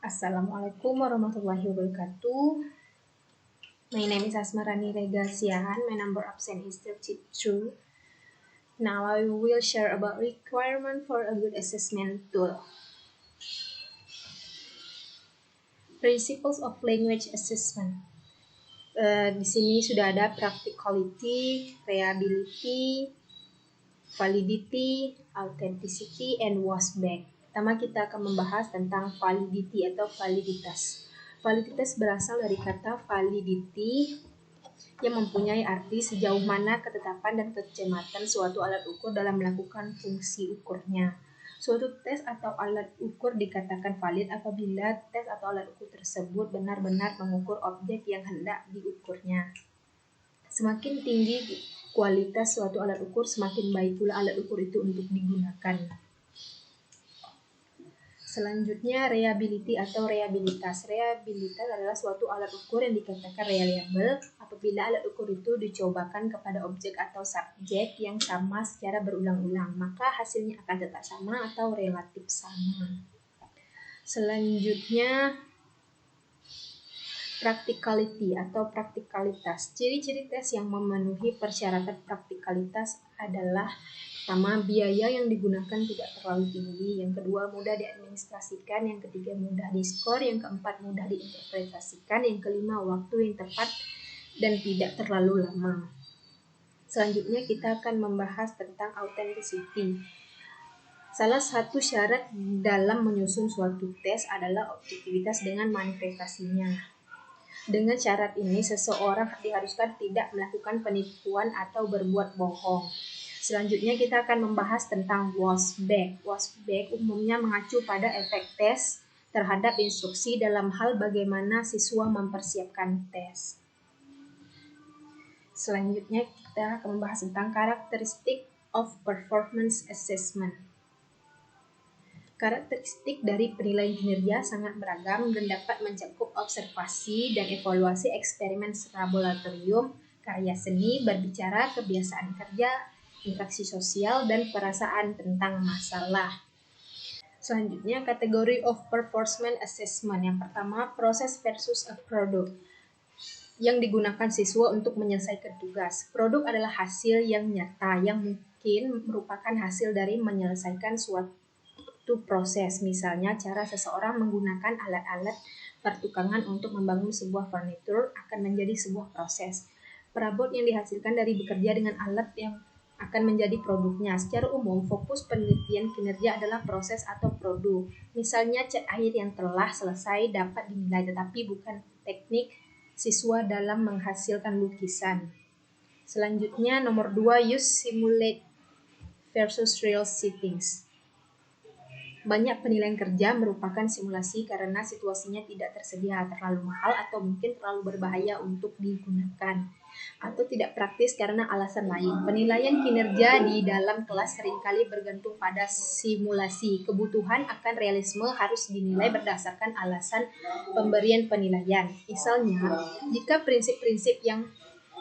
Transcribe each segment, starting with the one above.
Assalamualaikum warahmatullahi wabarakatuh. My name is Asmarani Rega Siahan. My number absent is 32. Now I will share about requirement for a good assessment tool. Principles of language assessment. Di sini sudah ada practicality, reliability, validity, authenticity, and wasback. Pertama kita akan membahas tentang validity atau validitas. Validitas berasal dari kata validity yang mempunyai arti sejauh mana ketetapan dan kecermatan suatu alat ukur dalam melakukan fungsi ukurnya. Suatu tes atau alat ukur dikatakan valid apabila tes atau alat ukur tersebut benar-benar mengukur objek yang hendak diukurnya. Semakin tinggi kualitas suatu alat ukur, semakin baik pula alat ukur itu untuk digunakan. Selanjutnya, reliability atau reliabilitas. Reliabilitas adalah suatu alat ukur yang dikatakan reliable apabila alat ukur itu dicobakan kepada objek atau subjek yang sama secara berulang-ulang, maka hasilnya akan tetap sama atau relatif sama. Selanjutnya, practicality atau praktikalitas. Ciri-ciri tes yang memenuhi persyaratan praktikalitas adalah: pertama, biaya yang digunakan tidak terlalu tinggi. Yang kedua, mudah diadministrasikan. Yang ketiga, mudah diskor. Yang keempat, mudah diinterpretasikan. Yang kelima, waktu yang tepat dan tidak terlalu lama. Selanjutnya kita akan membahas tentang authenticity. Salah satu syarat dalam menyusun suatu tes adalah objektivitas dengan manifestasinya. Dengan syarat ini, seseorang diharuskan tidak melakukan penipuan atau berbuat bohong. Selanjutnya kita akan membahas tentang wasback. Wasback umumnya mengacu pada efek tes terhadap instruksi dalam hal bagaimana siswa mempersiapkan tes. Selanjutnya kita akan membahas tentang karakteristik of performance assessment. Karakteristik dari penilaian kinerja sangat beragam dan dapat mencakup observasi dan evaluasi eksperimen laboratorium, karya seni, berbicara, kebiasaan kerja, interaksi sosial, dan perasaan tentang masalah. Selanjutnya, kategori of performance assessment. Yang pertama, proses versus a product yang digunakan siswa untuk menyelesaikan tugas. Produk adalah hasil yang nyata yang mungkin merupakan hasil dari menyelesaikan suatu proses. Misalnya, cara seseorang menggunakan alat-alat pertukangan untuk membangun sebuah furnitur akan menjadi sebuah proses. Perabot yang dihasilkan dari bekerja dengan alat yang akan menjadi produknya. Secara umum, fokus penelitian kinerja adalah proses atau produk. Misalnya, cat air yang telah selesai dapat dinilai, tetapi bukan teknik siswa dalam menghasilkan lukisan. Selanjutnya, nomor 2, use simulate versus real settings. Banyak penilaian kerja merupakan simulasi karena situasinya tidak tersedia, terlalu mahal, atau mungkin terlalu berbahaya untuk digunakan, atau tidak praktis karena alasan lain. Penilaian kinerja di dalam kelas seringkali bergantung pada simulasi. Kebutuhan akan realisme harus dinilai berdasarkan alasan pemberian penilaian. Misalnya, jika prinsip-prinsip yang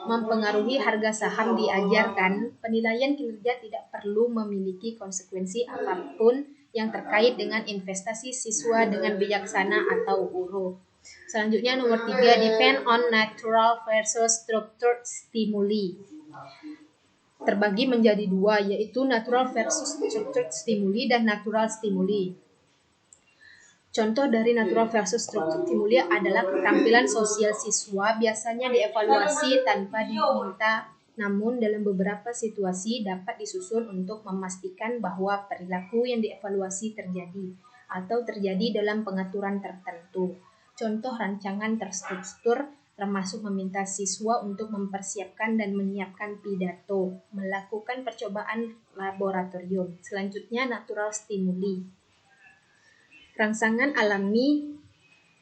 mempengaruhi harga saham diajarkan, penilaian kinerja tidak perlu memiliki konsekuensi apapun yang terkait dengan investasi siswa dengan bijaksana atau buruk. Selanjutnya nomor 3, depend on natural versus structured stimuli. Terbagi menjadi 2, yaitu natural versus structured stimuli dan natural stimuli. Contoh dari natural versus structured stimuli adalah keterampilan sosial siswa biasanya dievaluasi tanpa diminta, namun dalam beberapa situasi dapat disusun untuk memastikan bahwa perilaku yang dievaluasi terjadi atau terjadi dalam pengaturan tertentu. Contoh rancangan terstruktur termasuk meminta siswa untuk mempersiapkan dan menyiapkan pidato, melakukan percobaan laboratorium. Selanjutnya, natural stimuli. Rangsangan alami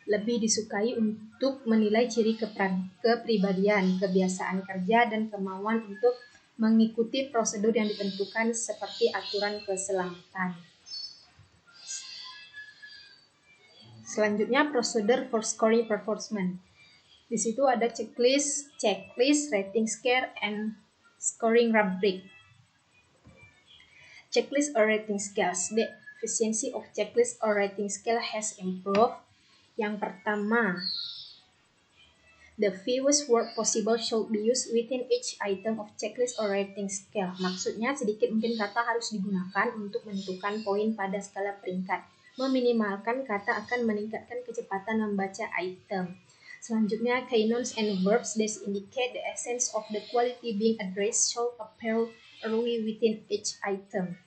lebih disukai untuk menilai ciri kepribadian, kebiasaan kerja, dan kemauan untuk mengikuti prosedur yang ditentukan seperti aturan keselamatan. Selanjutnya, prosedur for scoring performance. Di situ ada checklist, rating scale, and scoring rubric. Checklist or rating scales. The efficiency of checklist or rating scale has improved Yang pertama, the fewest word possible should be used within each item of checklist or rating scale. Maksudnya sedikit mungkin kata harus digunakan untuk menentukan poin pada skala peringkat. Meminimalkan kata akan meningkatkan kecepatan membaca item. Selanjutnya, keynotes and verbs that indicate the essence of the quality being addressed should appear early within each item.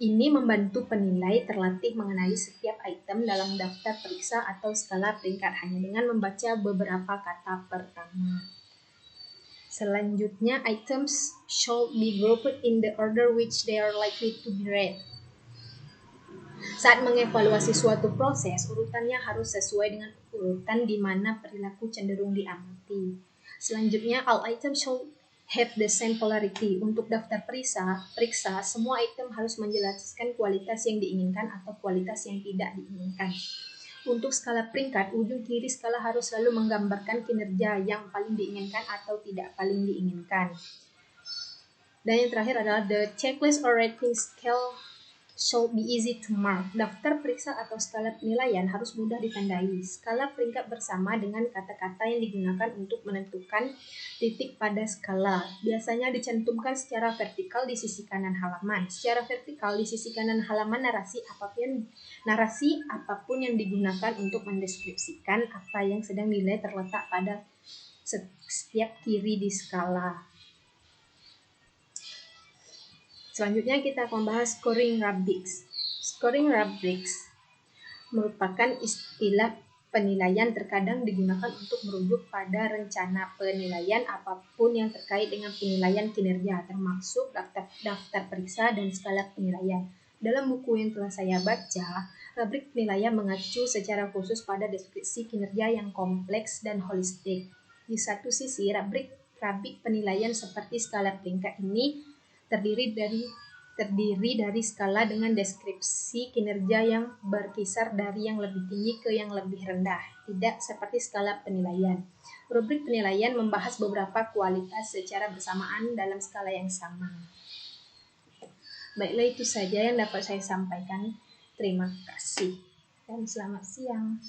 Ini membantu penilai terlatih mengenali setiap item dalam daftar periksa atau skala peringkat hanya dengan membaca beberapa kata pertama. Selanjutnya, items should be grouped in the order which they are likely to be read. Saat mengevaluasi suatu proses, urutannya harus sesuai dengan urutan di mana perilaku cenderung diamati. Selanjutnya, all items should have the same polarity. Untuk daftar periksa, semua item harus menjelaskan kualitas yang diinginkan atau kualitas yang tidak diinginkan. Untuk skala peringkat, ujung kiri skala harus selalu menggambarkan kinerja yang paling diinginkan atau tidak paling diinginkan. Dan yang terakhir adalah the checklist or rating scale should be easy to mark. Daftar periksa atau skala penilaian harus mudah ditandai. Skala peringkat bersama dengan kata-kata yang digunakan untuk menentukan titik pada skala. Biasanya dicantumkan secara vertikal di sisi kanan halaman. Secara vertikal di sisi kanan halaman narasi apapun yang digunakan untuk mendeskripsikan apa yang sedang dinilai terletak pada setiap kiri di skala. Selanjutnya kita akan membahas scoring rubrics. Scoring rubrics merupakan istilah penilaian terkadang digunakan untuk merujuk pada rencana penilaian apapun yang terkait dengan penilaian kinerja, termasuk daftar periksa dan skala penilaian. Dalam buku yang telah saya baca, rubrik penilaian mengacu secara khusus pada deskripsi kinerja yang kompleks dan holistik. Di satu sisi, rubrik penilaian seperti skala peringkat ini terdiri dari skala dengan deskripsi kinerja yang berkisar dari yang lebih tinggi ke yang lebih rendah, tidak seperti skala penilaian. Rubrik penilaian membahas beberapa kualitas secara bersamaan dalam skala yang sama. Baiklah, itu saja yang dapat saya sampaikan. Terima kasih dan selamat siang.